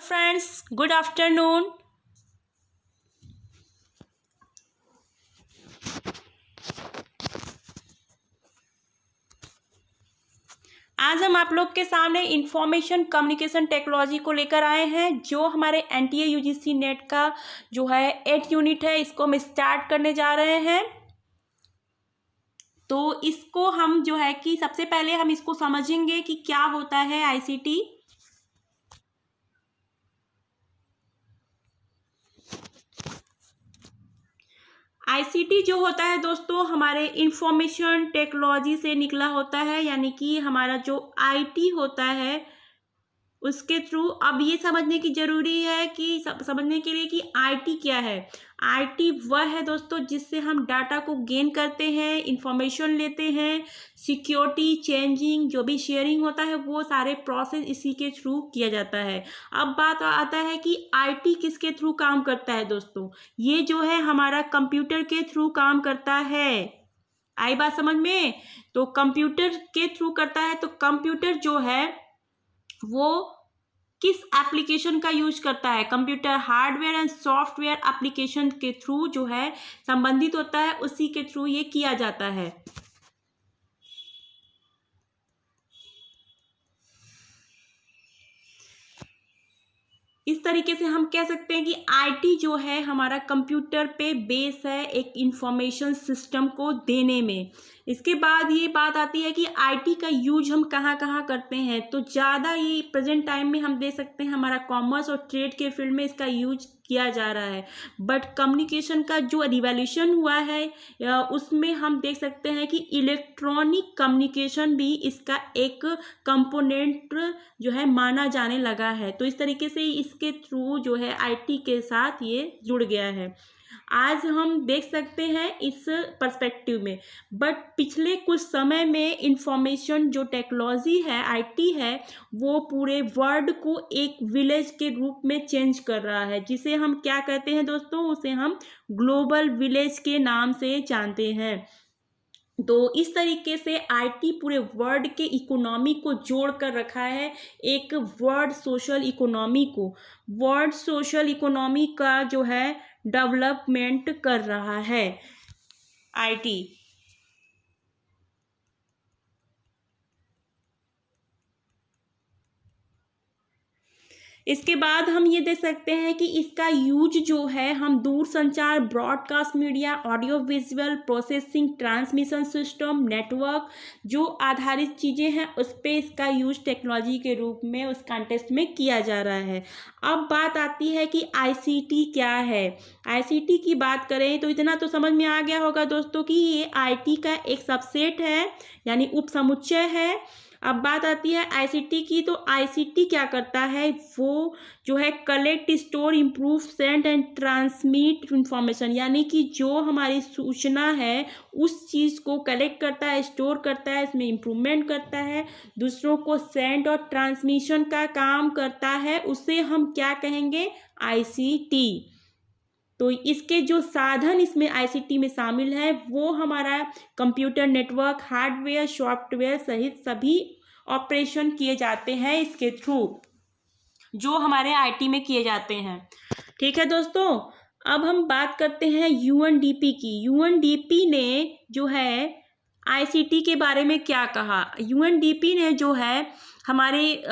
Friends, good afternoon. आज हम आप लोग के सामने इंफॉर्मेशन कम्युनिकेशन टेक्नोलॉजी को लेकर आए हैं जो हमारे एनटीए यूजीसी नेट का जो है 8 यूनिट है। इसको हम स्टार्ट करने जा रहे हैं। तो इसको हम जो है कि सबसे पहले हम इसको समझेंगे कि क्या होता है आईसीटी। आईसीटी जो होता है दोस्तों हमारे इंफॉर्मेशन टेक्नोलॉजी से निकला होता है, यानी कि हमारा जो आईटी होता है उसके थ्रू। अब ये समझने की जरूरी है कि समझने के लिए कि आईटी क्या है। आईटी वह है दोस्तों जिससे हम डाटा को गेन करते हैं, इंफॉर्मेशन लेते हैं, सिक्योरिटी चेंजिंग जो भी शेयरिंग होता है वो सारे प्रोसेस इसी के थ्रू किया जाता है। अब बात आता है कि आईटी किसके थ्रू काम करता है दोस्तों। ये जो है हमारा कंप्यूटर के थ्रू काम करता है। आई बात समझ में? तो कंप्यूटर के थ्रू करता है। तो कंप्यूटर जो है वो किस एप्लीकेशन का यूज करता है? Computer hardware and software application के थ्रू जो है संबंधित होता है, उसी के थ्रू ये किया जाता है। इस तरीके से हम कह सकते हैं कि आईटी जो है हमारा कंप्यूटर पे बेस है एक इंफॉर्मेशन सिस्टम को देने में। इसके बाद ये बात आती है कि आईटी का यूज हम कहाँ कहाँ करते हैं। तो ज़्यादा ये प्रेजेंट टाइम में हम दे सकते हैं हमारा कॉमर्स और ट्रेड के फील्ड में इसका यूज किया जा रहा है। बट कम्युनिकेशन का जो रिवॉल्यूशन हुआ है उसमें हम देख सकते हैं कि इलेक्ट्रॉनिक कम्युनिकेशन भी इसका एक कंपोनेंट जो है माना जाने लगा है। तो इस तरीके से इसके थ्रू जो है आईटी के साथ ये जुड़ गया है। आज हम देख सकते हैं इस पर्सपेक्टिव में। बट पिछले कुछ समय में इंफॉर्मेशन जो टेक्नोलॉजी है आईटी है वो पूरे वर्ल्ड को एक विलेज के रूप में चेंज कर रहा है, जिसे हम क्या कहते हैं दोस्तों, उसे हम ग्लोबल विलेज के नाम से जानते हैं। तो इस तरीके से आईटी पूरे वर्ल्ड के इकोनॉमी को जोड़ कर रखा है, एक वर्ल्ड सोशल इकोनॉमी को। वर्ल्ड सोशल इकोनॉमी का जो है डेवलपमेंट कर रहा है आईटी। इसके बाद हम ये देख सकते हैं कि इसका यूज जो है हम दूर संचार, broadcast media, audio visual processing, transmission system, network जो आधारित चीज़ें हैं उस पर इसका यूज टेक्नोलॉजी के रूप में उस कॉन्टेक्स्ट में किया जा रहा है। अब बात आती है कि आईसीटी क्या है। आईसीटी की बात करें तो इतना तो समझ में आ गया होगा दोस्तों कि ये आईटी का एक सबसेट है, यानी उपसमुच्चय है। अब बात आती है आईसीटी की। तो आईसीटी क्या करता है, वो जो है collect, store, improve, send and transmit information, यानी कि जो हमारी सूचना है उस चीज़ को कलेक्ट करता है, स्टोर करता है, इसमें इम्प्रूवमेंट करता है, दूसरों को सेंड और ट्रांसमिशन का काम करता है। उसे हम क्या कहेंगे? आईसीटी। तो इसके जो साधन इसमें आईसीटी में शामिल है वो हमारा कंप्यूटर नेटवर्क, हार्डवेयर, सॉफ्टवेयर सहित सभी ऑपरेशन किए जाते हैं इसके थ्रू, जो हमारे आईटी में किए जाते हैं। ठीक है दोस्तों, अब हम बात करते हैं यूएनडीपी की। यूएनडीपी ने जो है आईसीटी के बारे में क्या कहा। यूएनडीपी ने जो है हमारे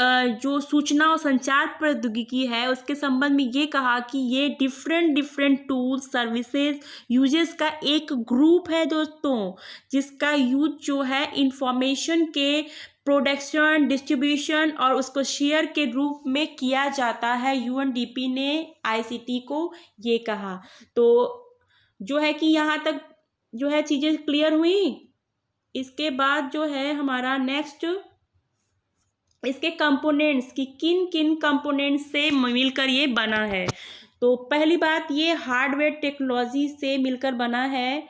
जो सूचना और संचार प्रौद्योगिकी है उसके संबंध में ये कहा कि ये डिफरेंट टूल्स, सर्विसेज, यूजेस का एक ग्रुप है दोस्तों, जिसका यूज जो है इंफॉर्मेशन के प्रोडक्शन, डिस्ट्रीब्यूशन और उसको शेयर के रूप में किया जाता है। यूएनडीपी ने आईसीटी को ये कहा। तो जो है कि यहाँ तक जो है चीज़ें क्लियर हुई। इसके बाद जो है हमारा नेक्स्ट इसके कंपोनेंट्स की किन किन कंपोनेंट्स से मिलकर ये बना है। तो पहली बात, ये हार्डवेयर टेक्नोलॉजी से मिलकर बना है।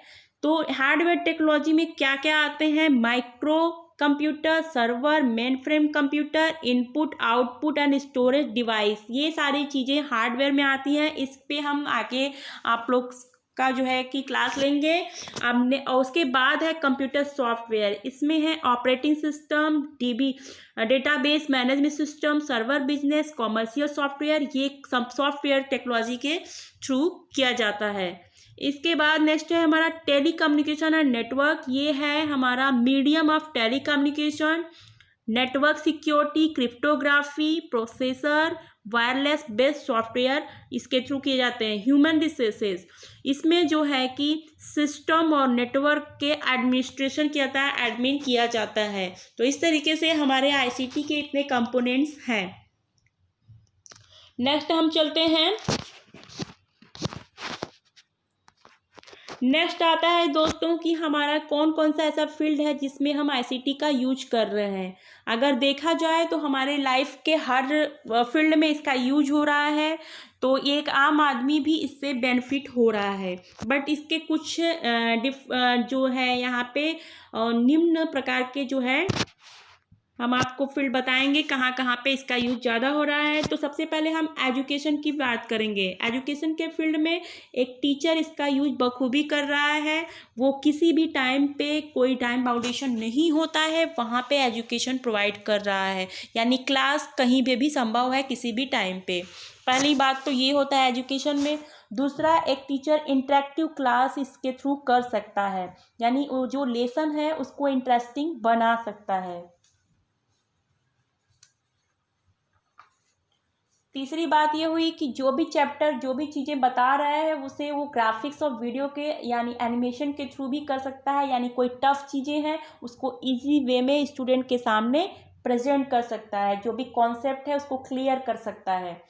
तो हार्डवेयर टेक्नोलॉजी में क्या क्या आते हैं? Micro computer, server, main frame computer, input, output and storage device, ये सारी चीज़ें हार्डवेयर में आती हैं। इस पे हम आगे आप लोग इसका जो है कि क्लास लेंगे। हमने और उसके बाद है कंप्यूटर सॉफ्टवेयर, इसमें है operating system, database management system, server business, commercial software, ये सब सॉफ्टवेयर टेक्नोलॉजी के थ्रू किया जाता है। इसके बाद नेक्स्ट है हमारा टेली कम्युनिकेशन एंड नेटवर्क, ये है हमारा medium of tele communication, network security, cryptography, processor, wireless based software इसके थ्रू किए जाते हैं। ह्यूमन रिसोर्सेज, इसमें जो है कि सिस्टम और नेटवर्क के एडमिनिस्ट्रेशन किया जाता है, एडमिन किया जाता है। तो इस तरीके से हमारे आईसीटी के इतने कंपोनेंट्स हैं। नेक्स्ट हम चलते हैं, नेक्स्ट आता है दोस्तों कि हमारा कौन कौन सा ऐसा फील्ड है जिसमें हम आईसीटी का यूज कर रहे हैं। अगर देखा जाए तो हमारे लाइफ के हर फील्ड में इसका यूज हो रहा है, तो एक आम आदमी भी इससे बेनिफिट हो रहा है। बट इसके कुछ जो है यहाँ पे निम्न प्रकार के जो है हम आपको फील्ड बताएंगे कहाँ कहाँ पे इसका यूज ज़्यादा हो रहा है। तो सबसे पहले हम एजुकेशन की बात करेंगे। एजुकेशन के फील्ड में एक टीचर इसका यूज बखूबी कर रहा है। वो किसी भी टाइम पे कोई टाइम बाउंडेशन नहीं होता है, वहाँ पे एजुकेशन प्रोवाइड कर रहा है, यानी क्लास कहीं पे भी संभव है किसी भी टाइम पे। पहली बात तो ये होता है एजुकेशन में। दूसरा, एक टीचर इंटरेक्टिव क्लास इसके थ्रू कर सकता है, यानी वो जो लेसन है उसको इंटरेस्टिंग बना सकता है। तीसरी बात ये हुई कि जो भी चैप्टर जो भी चीज़ें बता रहा है उसे वो ग्राफिक्स और वीडियो के यानी एनिमेशन के थ्रू भी कर सकता है, यानी कोई टफ चीज़ें हैं उसको इजी वे में स्टूडेंट के सामने प्रेजेंट कर सकता है, जो भी कॉन्सेप्ट है उसको क्लियर कर सकता है।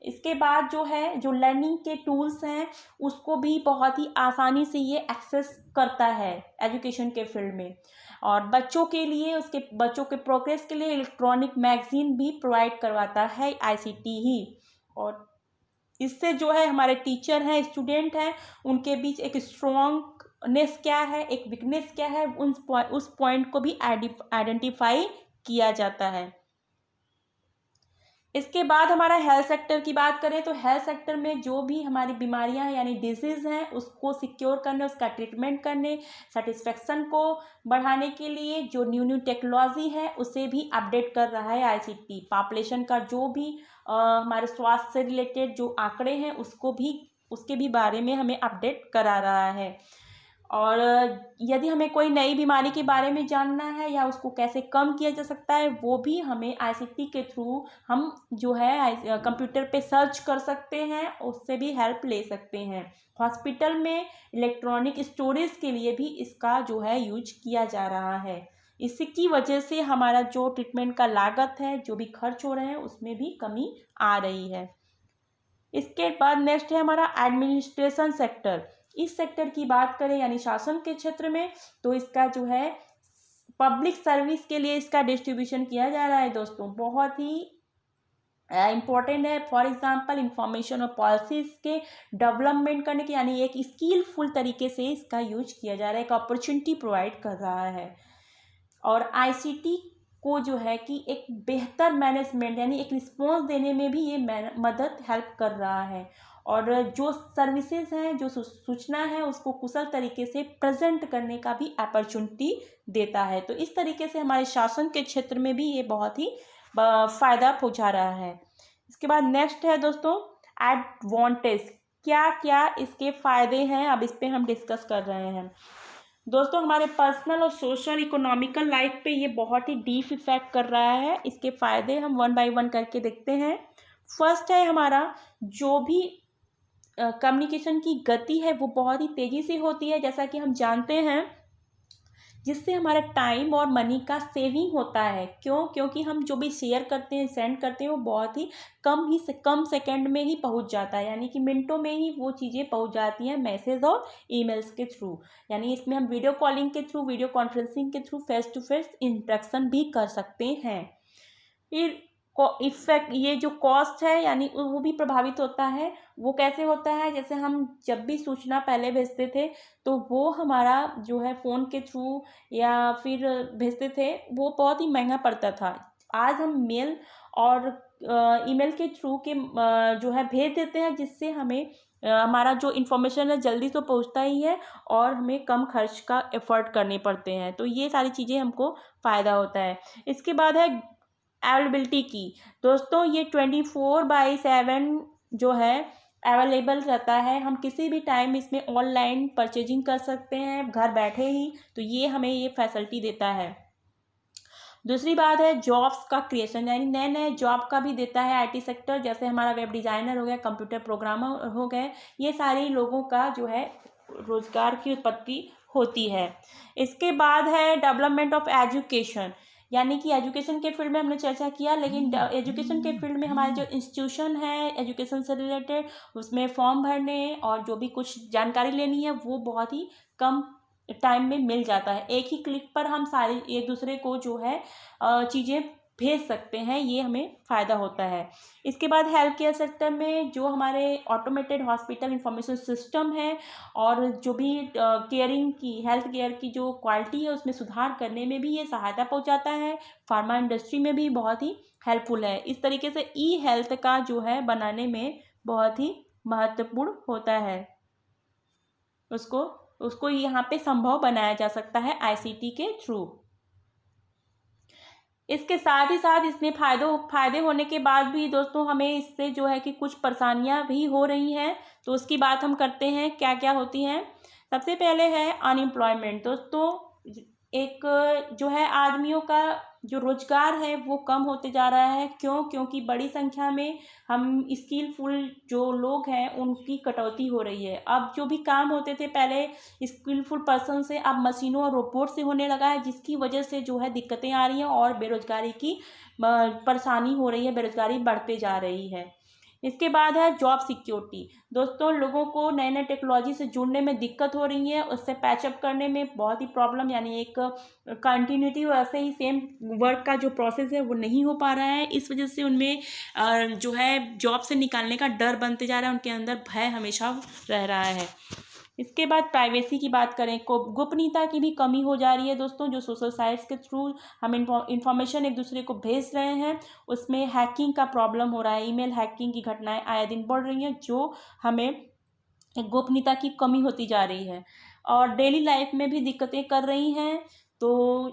इसके बाद जो है जो लर्निंग के टूल्स हैं उसको भी बहुत ही आसानी से ये एक्सेस करता है एजुकेशन के फील्ड में। और बच्चों के लिए उसके बच्चों के प्रोग्रेस के लिए इलेक्ट्रॉनिक मैगजीन भी प्रोवाइड करवाता है आईसीटी ही। और इससे जो है हमारे टीचर हैं, स्टूडेंट हैं, उनके बीच एक स्ट्रॉन्गनेस क्या है, एक वीकनेस क्या है, उस पॉइंट को भी आइडेंटिफाई किया जाता है। इसके बाद हमारा हेल्थ सेक्टर की बात करें तो हेल्थ सेक्टर में जो भी हमारी बीमारियां हैं यानी डिजीज़ हैं उसको सिक्योर करने, उसका ट्रीटमेंट करने, सेटिस्फेक्शन को बढ़ाने के लिए जो न्यू न्यू टेक्नोलॉजी है उसे भी अपडेट कर रहा है आईसीटी। पॉपुलेशन का जो भी हमारे स्वास्थ्य से रिलेटेड जो आंकड़े हैं उसके भी बारे में हमें अपडेट करा रहा है। और यदि हमें कोई नई बीमारी के बारे में जानना है या उसको कैसे कम किया जा सकता है वो भी हमें आईसीटी के थ्रू हम जो है कंप्यूटर पे सर्च कर सकते हैं, उससे भी हेल्प ले सकते हैं। हॉस्पिटल में इलेक्ट्रॉनिक स्टोरेज के लिए भी इसका जो है यूज किया जा रहा है। इसकी वजह से हमारा जो ट्रीटमेंट का लागत है, जो भी खर्च हो रहे हैं उसमें भी कमी आ रही है। इसके बाद नेक्स्ट है हमारा एडमिनिस्ट्रेशन सेक्टर। इस सेक्टर की बात करें यानी शासन के क्षेत्र में, तो इसका जो है पब्लिक सर्विस के लिए इसका डिस्ट्रीब्यूशन किया जा रहा है दोस्तों, बहुत ही इम्पोर्टेंट है। फॉर एग्जांपल इंफॉर्मेशन और पॉलिसीज के डेवलपमेंट करने के यानी एक स्किलफुल तरीके से इसका यूज किया जा रहा है, एक अपॉर्चुनिटी प्रोवाइड कर रहा है। और आईसीटी को जो है कि एक बेहतर मैनेजमेंट यानी एक रिस्पॉन्स देने में भी ये मदद हेल्प कर रहा है। और जो सर्विसेज हैं, जो सूचना है उसको कुशल तरीके से प्रेजेंट करने का भी अपॉर्चुनिटी देता है। तो इस तरीके से हमारे शासन के क्षेत्र में भी ये बहुत ही फ़ायदा पहुंचा रहा है। इसके बाद नेक्स्ट है दोस्तों एडवांटेज, क्या क्या इसके फ़ायदे हैं, अब इस पर हम डिस्कस कर रहे हैं। दोस्तों हमारे पर्सनल और सोशल इकोनॉमिकल लाइफ पे ये बहुत ही डीप इफेक्ट कर रहा है। इसके फ़ायदे हम वन बाय वन करके देखते हैं। फर्स्ट है हमारा जो भी कम्युनिकेशन की गति है वो बहुत ही तेज़ी से होती है, जैसा कि हम जानते हैं, जिससे हमारा टाइम और मनी का सेविंग होता है। क्योंकि हम जो भी शेयर करते हैं, सेंड करते हैं, वो बहुत ही कम सेकंड में ही पहुंच जाता है, यानी कि मिनटों में ही वो चीज़ें पहुंच जाती हैं मैसेज और ईमेल्स के थ्रू। यानी इसमें हम वीडियो कॉलिंग के थ्रू, वीडियो कॉन्फ्रेंसिंग के through face to face interaction भी कर सकते हैं। फिर इफेक्ट ये जो कॉस्ट है यानी वो भी प्रभावित होता है। वो कैसे होता है, जैसे हम जब भी सूचना पहले भेजते थे तो वो हमारा जो है फ़ोन के थ्रू या फिर भेजते थे, वो बहुत ही महंगा पड़ता था। आज हम मेल और ईमेल के थ्रू के जो है भेज देते हैं, जिससे हमें हमारा जो इन्फॉर्मेशन है जल्दी तो पहुंचता ही है और हमें कम खर्च का एफर्ट करने पड़ते हैं। तो ये सारी चीज़ें हमको फ़ायदा होता है। इसके बाद है अवेलेबिलिटी की। दोस्तों ये 24/7 जो है अवेलेबल रहता है, हम किसी भी टाइम इसमें ऑनलाइन परचेजिंग कर सकते हैं घर बैठे ही। तो ये हमें ये फैसिलिटी देता है। दूसरी बात है जॉब्स का क्रिएशन, यानी नए नए जॉब का भी देता है आईटी सेक्टर, जैसे हमारा वेब डिज़ाइनर हो गया, कंप्यूटर प्रोग्रामर हो गए, ये सारे लोगों का जो है रोजगार की उत्पत्ति होती है। इसके बाद है डेवलपमेंट ऑफ एजुकेशन, यानी कि एजुकेशन के फील्ड में हमने चर्चा किया, लेकिन एजुकेशन के फील्ड में हमारे जो इंस्टीट्यूशन है एजुकेशन से रिलेटेड, उसमें फॉर्म भरने और जो भी कुछ जानकारी लेनी है वो बहुत ही कम टाइम में मिल जाता है। एक ही क्लिक पर हम सारी एक दूसरे को जो है चीज़ें भेज सकते हैं, ये हमें फ़ायदा होता है। इसके बाद हेल्थ केयर सेक्टर में जो हमारे ऑटोमेटेड हॉस्पिटल इंफॉर्मेशन सिस्टम है और जो भी केयरिंग की हेल्थ केयर की जो क्वालिटी है उसमें सुधार करने में भी ये सहायता पहुंचाता है। फार्मा इंडस्ट्री में भी बहुत ही हेल्पफुल है। इस तरीके से ई हेल्थ का जो है बनाने में बहुत ही महत्वपूर्ण होता है। उसको उसको यहाँ पे संभव बनाया जा सकता है आईसीटी के थ्रू। इसके साथ ही साथ इसमें फायदे होने के बाद भी दोस्तों हमें इससे जो है कि कुछ परेशानियां भी हो रही हैं, तो उसकी बात हम करते हैं क्या क्या होती हैं। सबसे पहले है अनएम्प्लॉयमेंट। दोस्तों एक जो है आदमियों का जो रोजगार है वो कम होते जा रहा है। क्योंकि बड़ी संख्या में हम स्किलफुल जो लोग हैं उनकी कटौती हो रही है। अब जो भी काम होते थे पहले स्किलफुल पर्सन से, अब मशीनों और रोबोट से होने लगा है, जिसकी वजह से जो है दिक्कतें आ रही हैं और बेरोजगारी की परेशानी हो रही है, बेरोजगारी बढ़ते जा रही है। इसके बाद है जॉब सिक्योरिटी। दोस्तों लोगों को नए नए टेक्नोलॉजी से जुड़ने में दिक्कत हो रही है, उससे पैचअप करने में बहुत ही प्रॉब्लम, यानी एक कंटिन्यूटी वैसे ही सेम वर्क का जो प्रोसेस है वो नहीं हो पा रहा है। इस वजह से उनमें जो है जॉब से निकालने का डर बनते जा रहा है, उनके अंदर भय हमेशा रह रहा है। इसके बाद प्राइवेसी की बात करें, को गोपनीयता की भी कमी हो जा रही है। दोस्तों जो सोशल साइट्स के थ्रू हम इंफॉर्मेशन एक दूसरे को भेज रहे हैं उसमें हैकिंग का प्रॉब्लम हो रहा है। ईमेल हैकिंग की घटनाएं आए दिन बढ़ रही हैं, जो हमें एक गोपनीयता की कमी होती जा रही है और डेली लाइफ में भी दिक्कतें कर रही हैं। तो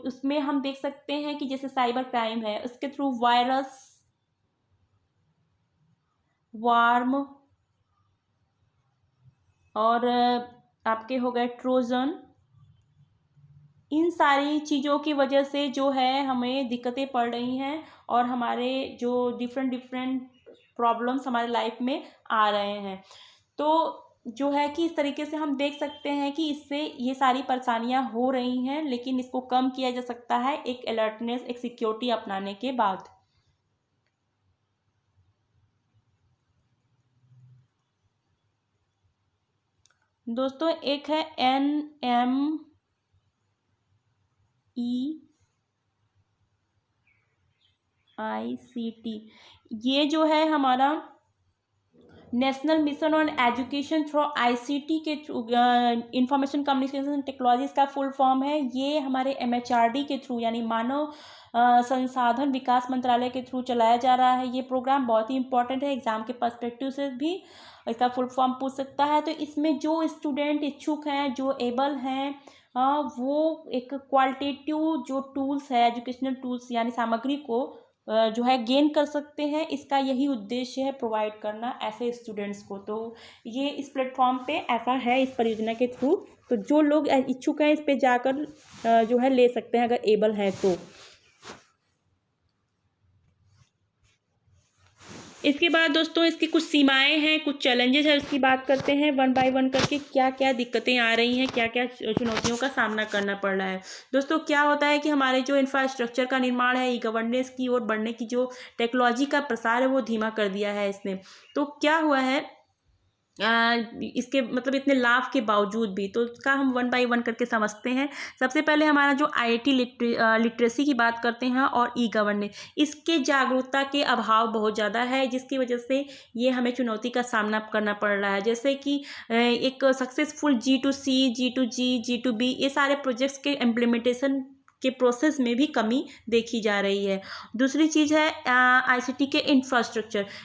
उसमें हम देख सकते हैं कि जैसे साइबर क्राइम है, उसके थ्रू वायरस, वार्म और आपके हो गए ट्रोजन, इन सारी चीज़ों की वजह से जो है हमें दिक्कतें पड़ रही हैं और हमारे जो डिफरेंट प्रॉब्लम्स हमारे लाइफ में आ रहे हैं। तो जो है कि इस तरीके से हम देख सकते हैं कि इससे ये सारी परेशानियां हो रही हैं, लेकिन इसको कम किया जा सकता है एक अलर्टनेस, एक सिक्योरिटी अपनाने के बाद। दोस्तों एक है NMEICT, ये जो है हमारा national mission on education through ICT के थ्रू, इंफॉर्मेशन कम्युनिकेशन टेक्नोलॉजीज का फुल फॉर्म है। ये हमारे MHRD के थ्रू यानी मानव संसाधन विकास मंत्रालय के थ्रू चलाया जा रहा है। ये प्रोग्राम बहुत ही इंपॉर्टेंट है, एग्जाम के पर्सपेक्टिव से भी इसका फुल फॉर्म पूछ सकता है। तो इसमें जो स्टूडेंट इच्छुक हैं, जो एबल हैं, वो एक क्वालिटेटिव जो टूल्स है, एजुकेशनल टूल्स यानी सामग्री को जो है गेन कर सकते हैं। इसका यही उद्देश्य है, प्रोवाइड करना ऐसे स्टूडेंट्स को। तो ये इस प्लेटफॉर्म पे ऐसा है इस परियोजना के थ्रू। तो जो लोग इच्छुक हैं इस पे जाकर जो है ले सकते हैं अगर एबल है तो। इसके बाद दोस्तों इसकी कुछ सीमाएं हैं, कुछ चैलेंजेस है, उसकी बात करते हैं वन बाय वन करके, क्या क्या दिक्कतें आ रही हैं, क्या क्या चुनौतियों का सामना करना पड़ रहा है। दोस्तों क्या होता है कि हमारे जो इंफ्रास्ट्रक्चर का निर्माण है, ई गवर्नेंस की ओर बढ़ने की जो टेक्नोलॉजी का प्रसार है वो धीमा कर दिया है इसने। तो क्या हुआ है इसके मतलब इतने लाभ के बावजूद भी, तो इसका हम वन बाय वन करके समझते हैं। सबसे पहले हमारा जो IIT लिटरेसी की बात करते हैं और ई गवर्नेंस, इसके जागरूकता के अभाव बहुत ज़्यादा है, जिसकी वजह से ये हमें चुनौती का सामना करना पड़ रहा है। जैसे कि एक सक्सेसफुल G2C, G2G, G2B ये सारे प्रोजेक्ट्स के इम्प्लीमेंटेशन के प्रोसेस में भी कमी देखी जा रही है। दूसरी चीज़ है आईसीटी के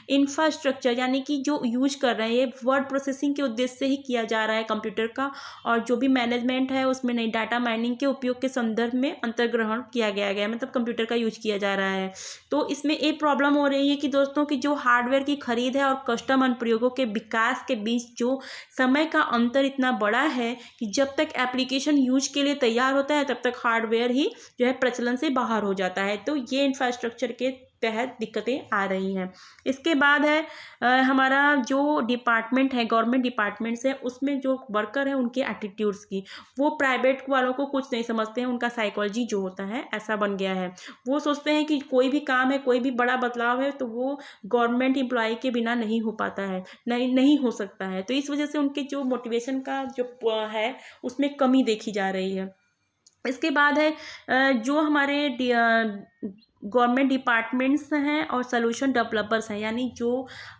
इंफ्रास्ट्रक्चर यानी कि जो यूज कर रहे हैं वर्ड प्रोसेसिंग के उद्देश्य से ही किया जा रहा है कंप्यूटर का, और जो भी मैनेजमेंट है उसमें नई डाटा माइनिंग के उपयोग के संदर्भ में अंतर्ग्रहण किया गया मतलब कंप्यूटर का यूज किया जा रहा है। तो इसमें एक प्रॉब्लम हो रही है कि दोस्तों की जो हार्डवेयर की खरीद है और कस्टम अनुप्रयोगों के विकास के बीच जो समय का अंतर इतना बड़ा है कि जब तक एप्लीकेशन यूज के लिए तैयार होता है तब तक हार्डवेयर ही जो है प्रचलन से बाहर हो जाता है। तो ये इंफ्रास्ट्रक्चर के तहत दिक्कतें आ रही हैं। इसके बाद है हमारा जो डिपार्टमेंट है, गवर्नमेंट डिपार्टमेंट्स है, उसमें जो वर्कर है उनके एटीट्यूड्स की, वो प्राइवेट वालों को कुछ नहीं समझते हैं। उनका साइकोलॉजी जो होता है ऐसा बन गया है, वो सोचते हैं कि कोई भी काम है, कोई भी बड़ा बदलाव है तो वो गवर्नमेंट एम्प्लॉय के बिना नहीं हो पाता है, नहीं हो सकता है। तो इस वजह से उनके जो मोटिवेशन का जो है उसमें कमी देखी जा रही है। इसके बाद है जो हमारे गवर्नमेंट डिपार्टमेंट्स हैं और सॉल्यूशन डेवलपर्स हैं, यानी जो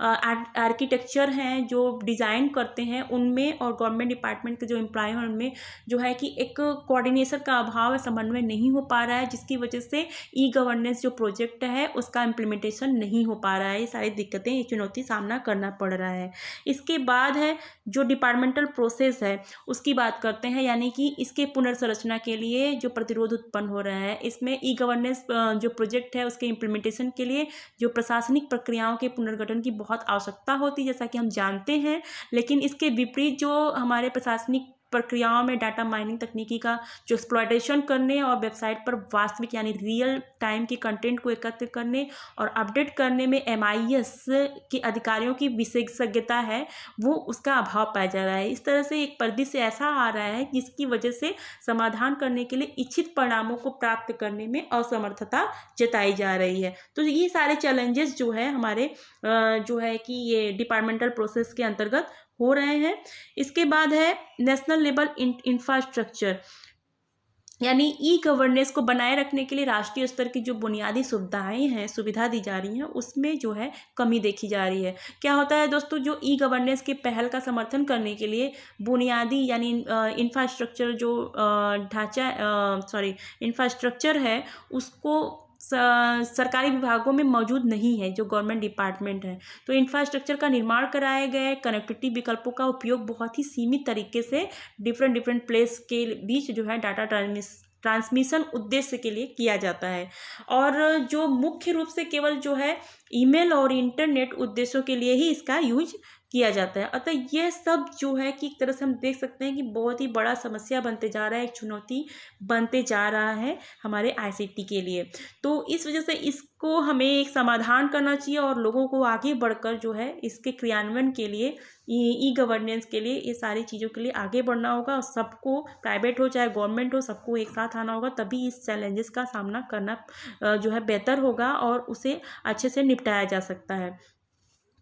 आर्किटेक्चर हैं जो डिज़ाइन करते हैं उनमें, और गवर्नमेंट डिपार्टमेंट के जो एम्प्लॉय हैं उनमें जो है कि एक कोऑर्डिनेशन का अभाव है, समन्वय नहीं हो पा रहा है, जिसकी वजह से ई गवर्नेंस जो प्रोजेक्ट है उसका इम्प्लीमेंटेशन नहीं हो पा रहा है। ये सारी दिक्कतें, ये चुनौती सामना करना पड़ रहा है। इसके बाद है जो डिपार्टमेंटल प्रोसेस है उसकी बात करते हैं, यानी कि इसके पुनर्संरचना के लिए जो प्रतिरोध उत्पन्न हो रहा है। इसमें ई गवर्नेंस जो प्रोजेक्ट है उसके इम्प्लीमेंटेशन के लिए जो प्रशासनिक प्रक्रियाओं के पुनर्गठन की बहुत आवश्यकता होती है, जैसा कि हम जानते हैं। लेकिन इसके विपरीत जो हमारे प्रशासनिक प्रक्रियाओं में डाटा माइनिंग तकनीकी का जो एक्सप्लॉयटेशन करने और वेबसाइट पर वास्तविक यानी रियल टाइम के कंटेंट को एकत्र करने और अपडेट करने में MIS के अधिकारियों की विशेषज्ञता है, वो उसका अभाव पाया जा रहा है। इस तरह से एक परिदृश्य ऐसा आ रहा है जिसकी वजह से समाधान करने के लिए इच्छित परिणामों को प्राप्त करने में असमर्थता जताई जा रही है। तो ये सारे चैलेंजेस जो है हमारे जो है कि ये डिपार्टमेंटल प्रोसेस के अंतर्गत हो रहे हैं। इसके बाद है नेशनल लेवल इंफ्रास्ट्रक्चर, यानी ई गवर्नेंस को बनाए रखने के लिए राष्ट्रीय स्तर की जो बुनियादी सुविधाएं हैं, सुविधा दी जा रही हैं, उसमें जो है कमी देखी जा रही है। क्या होता है दोस्तों, जो ई गवर्नेंस की पहल का समर्थन करने के लिए बुनियादी यानी इंफ्रास्ट्रक्चर जो इंफ्रास्ट्रक्चर है उसको सरकारी विभागों में मौजूद नहीं है, जो गवर्नमेंट डिपार्टमेंट है। तो इंफ्रास्ट्रक्चर का निर्माण कराए गए कनेक्टिविटी विकल्पों का उपयोग बहुत ही सीमित तरीके से डिफरेंट प्लेस के बीच जो है डाटा ट्रांसमिशन उद्देश्य के लिए किया जाता है, और जो मुख्य रूप से केवल जो है ईमेल और इंटरनेट उद्देश्यों के लिए ही इसका यूज किया जाता है। अतः यह सब जो है कि एक तरह से हम देख सकते हैं कि बहुत ही बड़ा समस्या बनते जा रहा है, एक चुनौती बनते जा रहा है हमारे ICT के लिए। तो इस वजह से इसको हमें एक समाधान करना चाहिए और लोगों को आगे बढ़कर जो है इसके क्रियान्वयन के लिए, ई गवर्नेंस के लिए, ये सारी चीज़ों के लिए आगे बढ़ना होगा। और सबको, प्राइवेट हो चाहे गवर्नमेंट हो, सबको एक साथ आना होगा, तभी इस चैलेंजेस का सामना करना जो है बेहतर होगा और उसे अच्छे से निपटाया जा सकता है।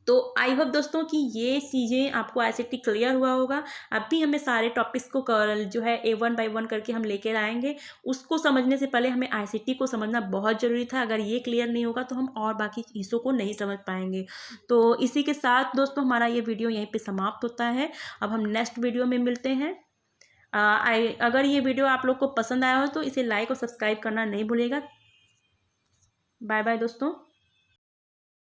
तो आई होप दोस्तों कि ये चीज़ें आपको ICT क्लियर हुआ होगा। अब भी हमें सारे टॉपिक्स को जो है A1 by 1 करके हम लेकर आएंगे। उसको समझने से पहले हमें ICT को समझना बहुत ज़रूरी था। अगर ये क्लियर नहीं होगा तो हम और बाकी चीज़ों को नहीं समझ पाएंगे। तो इसी के साथ दोस्तों हमारा ये वीडियो यहीं पे समाप्त होता है। अब हम नेक्स्ट वीडियो में मिलते हैं। अगर ये वीडियो आप लोग को पसंद आया हो तो इसे लाइक और सब्सक्राइब करना नहीं भूलिएगा। बाय बाय दोस्तों।